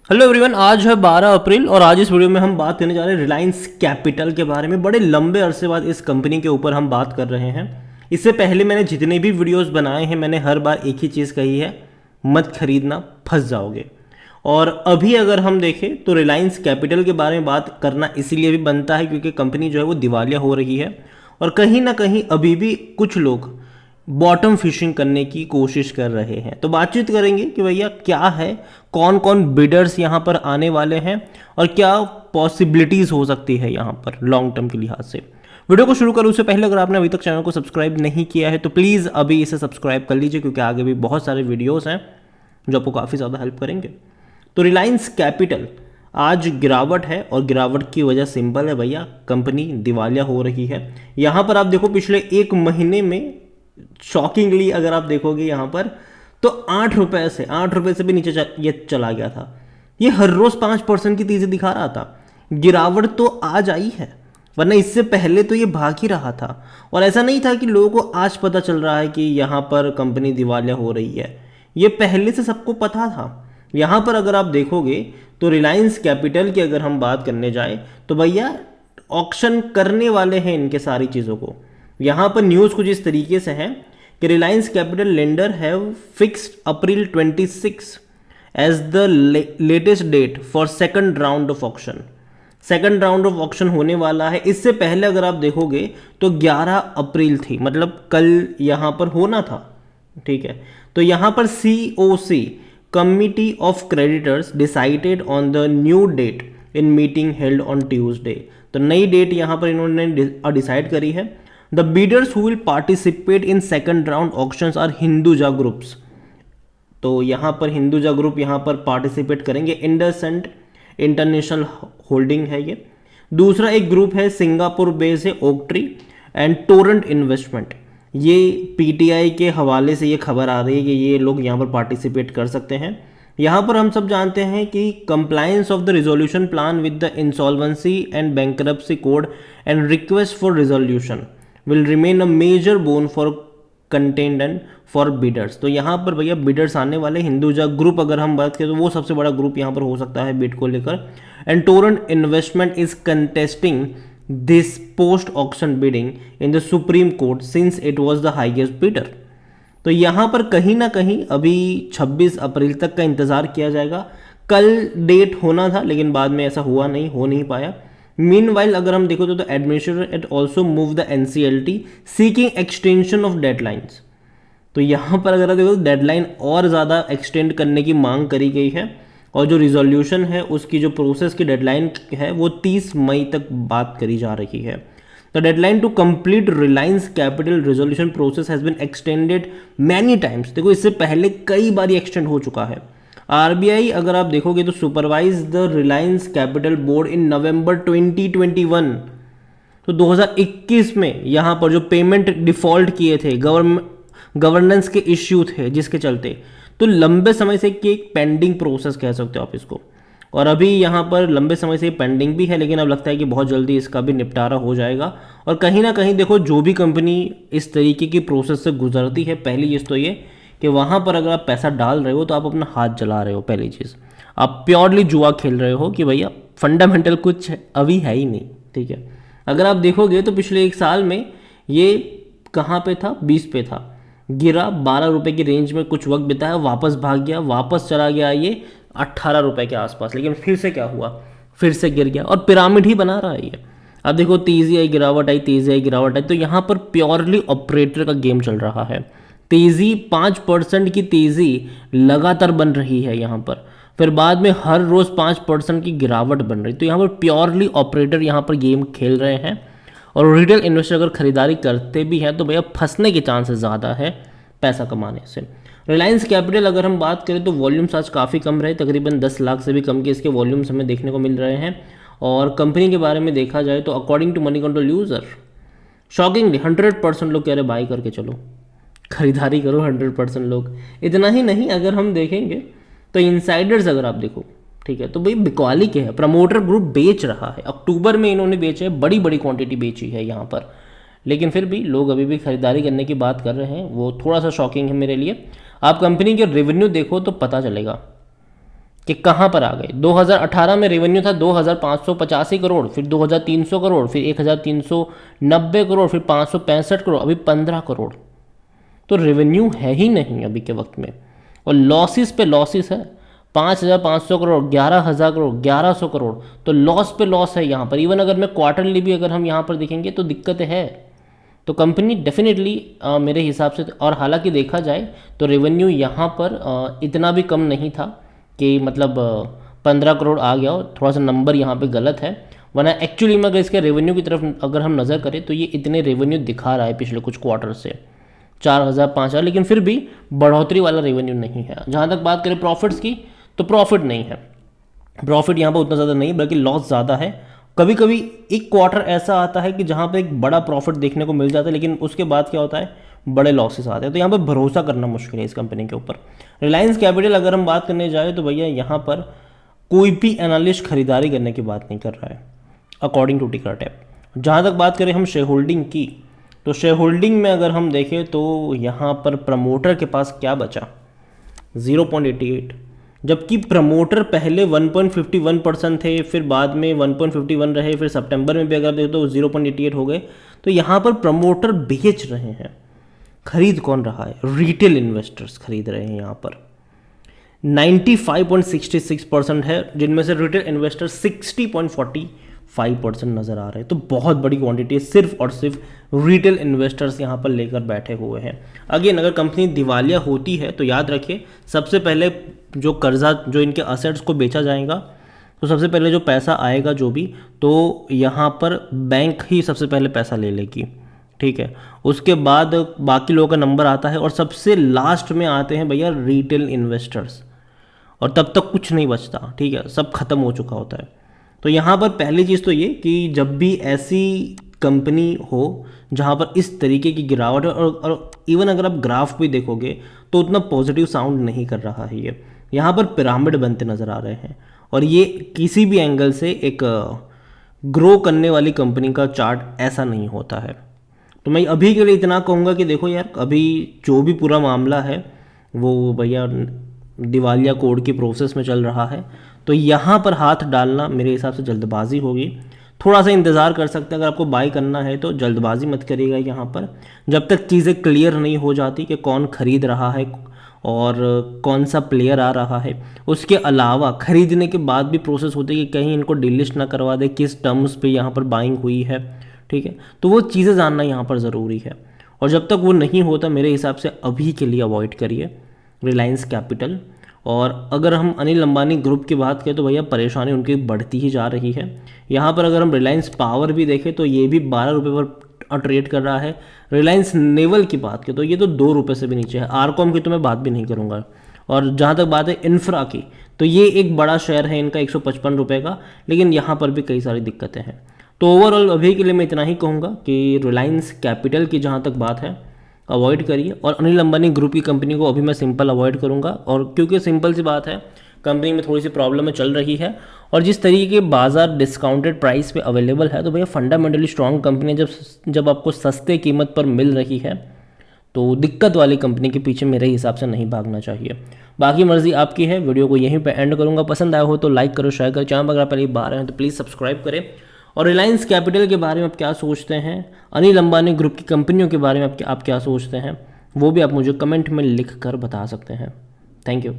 Hello everyone, आज है 12 अप्रैल और आज इस वीडियो में हम बात करने जा रहे हैं रिलायंस कैपिटल के बारे में। बड़े लंबे अरसे बाद इस कंपनी के ऊपर हम बात कर रहे हैं। इससे पहले मैंने जितने भी वीडियोस बनाए हैं मैंने हर बार एक ही चीज़ कही है, मत खरीदना, फंस जाओगे। और अभी अगर हम देखें तो रिलायंस कैपिटल के बारे में बात करना इसीलिए भी बनता है क्योंकि कंपनी जो है वो दिवालिया हो रही है और कहीं ना कहीं अभी भी कुछ लोग बॉटम फिशिंग करने की कोशिश कर रहे हैं। तो बातचीत करेंगे कि भैया क्या है, कौन कौन बिडर्स यहाँ पर आने वाले हैं और क्या पॉसिबिलिटीज़ हो सकती है यहाँ पर लॉन्ग टर्म के लिहाज से। वीडियो को शुरू करूँ उससे पहले अगर आपने अभी तक चैनल को सब्सक्राइब नहीं किया है तो प्लीज़ अभी इसे सब्सक्राइब कर लीजिए क्योंकि आगे भी बहुत सारे वीडियोज़ हैं जो आपको काफ़ी ज़्यादा हेल्प करेंगे। तो रिलायंस कैपिटल आज गिरावट है और गिरावट की वजह सिंपल है भैया, कंपनी दिवालिया हो रही है। यहाँ पर आप देखो पिछले एक महीने में शॉकिंगली अगर आप देखोगे यहाँ पर तो 8 रुपए से भी नीचे ये चला गया था। ये हर रोज 5% की तेजी दिखा रहा था। गिरावट तो आज आई है वरना इससे पहले तो ये भाग ही रहा था। और ऐसा नहीं था कि लोगों को आज पता चल रहा है कि यहाँ पर कंपनी दिवालिया हो रही है, ये पहले से सबको पता था। यहाँ पर अगर आप देखोगे तो रिलायंस कैपिटल की अगर हम बात करने जाए तो भैया ऑक्शन करने वाले हैं इनके सारी चीज़ों को। यहाँ पर न्यूज़ कुछ इस तरीके से है कि Reliance Capital lender have fixed April 26 as the latest date for second round of auction. Second round of auction होने वाला है। इससे पहले अगर आप देखोगे तो 11 अप्रैल थी, मतलब कल यहाँ पर होना था, ठीक है। तो यहाँ पर COC committee of creditors decided on the new date in meeting held on Tuesday. तो नई डेट यहाँ पर इन्होंने डिसाइड करी है। The bidders who will participate in second round auctions are Hinduja groups. तो यहाँ पर हिंदुजा ग्रुप यहाँ पर पार्टिसिपेट करेंगे। इंडसइंड इंटरनेशनल होल्डिंग है ये। दूसरा एक ग्रुप है सिंगापुर बेस है ओकट्री एंड टोरेंट इन्वेस्टमेंट। ये PTI के हवाले से ये खबर आ रही है कि ये लोग यहाँ पर पार्टिसिपेट कर सकते हैं। यहाँ पर हम सब जानते हैं कि compliance of the resolution plan with the insolvency and bankruptcy code and request for resolution will remain a major bone for contendant for bidders। तो यहाँ पर भैया बिडर्स आने वाले। हिंदुजा ग्रुप अगर हम बात करें तो वो सबसे बड़ा ग्रुप यहाँ पर हो सकता है बिड को लेकर। And Torrent investment is contesting this post auction bidding in the supreme court since it was the highest bidder. तो यहाँ पर कहीं ना कहीं अभी 26 अप्रैल तक का इंतजार किया जाएगा। कल डेट होना था लेकिन बाद में ऐसा हुआ नहीं, हो नहीं पाया। मीनवाइल अगर हम देखो तो administrator it also move the NCLT seeking extension of deadlines. तो यहाँ पर अगर आप देखो तो डेडलाइन और ज़्यादा एक्सटेंड करने की मांग करी गई है और जो रिजोल्यूशन है उसकी जो प्रोसेस की डेडलाइन है वो 30 मई तक बात करी जा रही है। The deadline to complete Reliance Capital resolution process has been extended many times. देखो इससे पहले कई बार एक्सटेंड हो चुका है। RBI अगर आप देखोगे तो supervise the Reliance Capital board in November 2021। तो 2021 में यहाँ पर जो पेमेंट डिफॉल्ट किए थे, गवर्नेंस के इश्यू थे जिसके चलते, तो लंबे समय से कि एक पेंडिंग प्रोसेस कह सकते हो आप इसको। और अभी यहाँ पर लंबे समय से पेंडिंग भी है लेकिन अब लगता है कि बहुत जल्दी इसका भी निपटारा हो जाएगा। और कहीं ना कहीं देखो जो भी कंपनी इस तरीके की प्रोसेस से गुजरती है, पहली चीज़ तो ये कि वहाँ पर अगर आप पैसा डाल रहे हो तो आप अपना हाथ जला रहे हो। पहली चीज़, आप प्योरली जुआ खेल रहे हो कि भैया फंडामेंटल कुछ अभी है ही नहीं, ठीक है। अगर आप देखोगे तो पिछले एक साल में ये कहाँ पे था, 20 पे था, गिरा 12 रुपये की रेंज में कुछ वक्त बिताया, वापस भाग गया, वापस चला गया ये 18 रुपये के आसपास, लेकिन फिर से क्या हुआ, फिर से गिर गया और पिरामिड ही बना रहा है ये। अब देखो तेज़ी आई गिरावट आई, तेज़ी आई गिरावट आई। तो यहाँ पर प्योरली ऑपरेटर का गेम चल रहा है। तेज़ी 5% की तेज़ी लगातार बन रही है यहाँ पर, फिर बाद में हर रोज़ 5% की गिरावट बन रही। तो यहाँ पर प्योरली ऑपरेटर यहाँ पर गेम खेल रहे हैं और रिटेल इन्वेस्टर अगर खरीदारी करते भी हैं तो भैया फंसने के चांसेस ज़्यादा है पैसा कमाने से। रिलायंस कैपिटल अगर हम बात करें तो वॉल्यूम्स आज काफ़ी कम रहे, तकरीबन 10 लाख से भी कम के इसके वॉल्यूम्स हमें देखने को मिल रहे हैं। और कंपनी के बारे में देखा जाए तो according to money control user shockingly 100% लोग कह रहे बाई करके चलो, खरीदारी करो 100% लोग। इतना ही नहीं, अगर हम देखेंगे तो इनसाइडर्स अगर आप देखो, ठीक है, तो भाई बिकवाली के है, प्रमोटर ग्रुप बेच रहा है। अक्टूबर में इन्होंने बेचे है, बड़ी बड़ी क्वांटिटी बेची है यहाँ पर, लेकिन फिर भी लोग अभी भी खरीदारी करने की बात कर रहे हैं। वो थोड़ा सा शॉकिंग है मेरे लिए। आप कंपनी के रेवेन्यू देखो तो पता चलेगा कि कहाँ पर आ गए। 2018 में रेवेन्यू था 2585 करोड़, फिर 2300 करोड़, फिर 1390 करोड़, फिर 565 करोड़, अभी 15 करोड़। तो रेवेन्यू है ही नहीं अभी के वक्त में, और लॉसेस पे लॉसेस है। 5500 करोड़, 11000 करोड़, 1100 करोड़, तो लॉस पे लॉस है यहाँ पर। इवन अगर मैं क्वार्टरली भी अगर हम यहाँ पर देखेंगे तो दिक्कत है। तो कंपनी डेफिनेटली मेरे हिसाब से, और हालांकि देखा जाए तो रेवेन्यू यहाँ पर इतना भी कम नहीं था कि मतलब 15 करोड़ आ गया हो, थोड़ा सा नंबर यहाँ पे गलत है। वरना एक्चुअली में अगर इसके रेवेन्यू की तरफ अगर हम नज़र करें तो ये इतने रेवेन्यू दिखा रहा है पिछले कुछ क्वार्टर से, 4000 5000, लेकिन फिर भी बढ़ोतरी वाला रेवेन्यू नहीं है। जहाँ तक बात करें प्रॉफिट्स की, तो प्रॉफिट नहीं है, प्रॉफिट यहाँ पर उतना ज़्यादा नहीं, बल्कि लॉस ज़्यादा है। कभी कभी एक क्वार्टर ऐसा आता है कि जहाँ पे एक बड़ा प्रॉफिट देखने को मिल जाता है, लेकिन उसके बाद क्या होता है, बड़े लॉसेस आते हैं। तो यहाँ पर भरोसा करना मुश्किल है इस कंपनी के ऊपर। रिलायंस कैपिटल अगर हम बात करने जाए तो भैया यहाँ पर कोई भी एनालिस्ट खरीदारी करने की बात नहीं कर रहा है अकॉर्डिंग टू टिकरटैप। जहाँ तक बात करें हम शेयर होल्डिंग की, तो शेयर होल्डिंग में अगर हम देखें तो यहाँ पर प्रमोटर के पास क्या बचा, 0.88, जबकि प्रमोटर पहले 1.51% थे, फिर बाद में 1.51 रहे, फिर सितंबर में भी अगर देखो तो 0.88 हो गए। तो यहाँ पर प्रमोटर बेच रहे हैं, खरीद कौन रहा है, रिटेल इन्वेस्टर्स खरीद रहे हैं। यहाँ पर 95.66% है, जिनमें से रिटेल इन्वेस्टर 60.45% नज़र आ रहे हैं। तो बहुत बड़ी क्वांटिटी है, सिर्फ और सिर्फ रिटेल इन्वेस्टर्स यहाँ पर लेकर बैठे हुए हैं। अगेन अगर कंपनी दिवालिया होती है तो याद रखिए सबसे पहले जो कर्जा, जो इनके असेट्स को बेचा जाएगा, तो सबसे पहले जो पैसा आएगा जो भी, तो यहाँ पर बैंक ही सबसे पहले पैसा ले लेगी, ठीक है। उसके बाद बाकी लोगों का नंबर आता है, और सबसे लास्ट में आते हैं भैया रिटेल इन्वेस्टर्स, और तब तक कुछ नहीं बचता, ठीक है, सब खत्म हो चुका होता है। तो यहाँ पर पहली चीज़ तो ये कि जब भी ऐसी कंपनी हो जहाँ पर इस तरीके की गिरावट है, और इवन अगर आप ग्राफ भी देखोगे तो उतना पॉजिटिव साउंड नहीं कर रहा है ये, यहाँ पर पिरामिड बनते नज़र आ रहे हैं, और ये किसी भी एंगल से एक ग्रो करने वाली कंपनी का चार्ट ऐसा नहीं होता है। तो मैं अभी के लिए इतना कहूँगा कि देखो यार, अभी जो भी पूरा मामला है वो भैया दिवालिया कोड की प्रोसेस में चल रहा है, तो यहाँ पर हाथ डालना मेरे हिसाब से जल्दबाजी होगी। थोड़ा सा इंतज़ार कर सकते हैं, अगर आपको बाई करना है तो जल्दबाजी मत करिएगा यहाँ पर, जब तक चीज़ें क्लियर नहीं हो जाती कि कौन खरीद रहा है और कौन सा प्लेयर आ रहा है। उसके अलावा खरीदने के बाद भी प्रोसेस होती है कि कहीं इनको डिलिस्ट ना करवा दे, किस टर्म्स पे यहाँ पर बाइंग हुई है, ठीक है। तो वो चीज़ें जानना यहाँ पर ज़रूरी है, और जब तक वो नहीं होता मेरे हिसाब से अभी के लिए अवॉइड करिए रिलायंस कैपिटल। और अगर हम अनिल अंबानी ग्रुप की बात करें तो भैया परेशानी उनकी बढ़ती ही जा रही है। यहाँ पर अगर हम रिलायंस पावर भी देखें तो ये भी 12 रुपये पर ट्रेड कर रहा है। रिलायंस नेवल की बात करें तो ये तो 2 रुपये से भी नीचे है। आरकॉम की तो मैं बात भी नहीं करूँगा। और जहाँ तक बात है इंफ्रा की, तो ये एक बड़ा शेयर है इनका 155 रुपये का, लेकिन यहाँ पर भी कई सारी दिक्कतें हैं। तो ओवरऑल अभी के लिए मैं इतना ही कहूँगा कि रिलायंस कैपिटल की जहाँ तक बात है अवॉइड करिए, और अनिल अंबानी ग्रुप की कंपनी को अभी मैं सिंपल अवॉइड करूँगा। और क्योंकि सिंपल सी बात है, कंपनी में थोड़ी सी प्रॉब्लम में चल रही है, और जिस तरीके के बाजार डिस्काउंटेड प्राइस पे अवेलेबल है, तो भैया फंडामेंटली स्ट्रॉन्ग कंपनी जब आपको सस्ते कीमत पर मिल रही है तो दिक्कत वाली कंपनी के पीछे मेरे हिसाब से नहीं भागना चाहिए। बाकी मर्जी आपकी है। वीडियो को यहीं पे एंड करूँगा। पसंद आया हो तो लाइक करो, शेयर करो। चैनल पर अगर पहले बार हैं तो प्लीज़ सब्सक्राइब करें। और रिलायंस कैपिटल के बारे में आप क्या सोचते हैं, अनिल अंबानी ग्रुप की कंपनियों के बारे में आप क्या सोचते हैं, वो भी आप मुझे कमेंट में लिख कर बता सकते हैं। Thank you.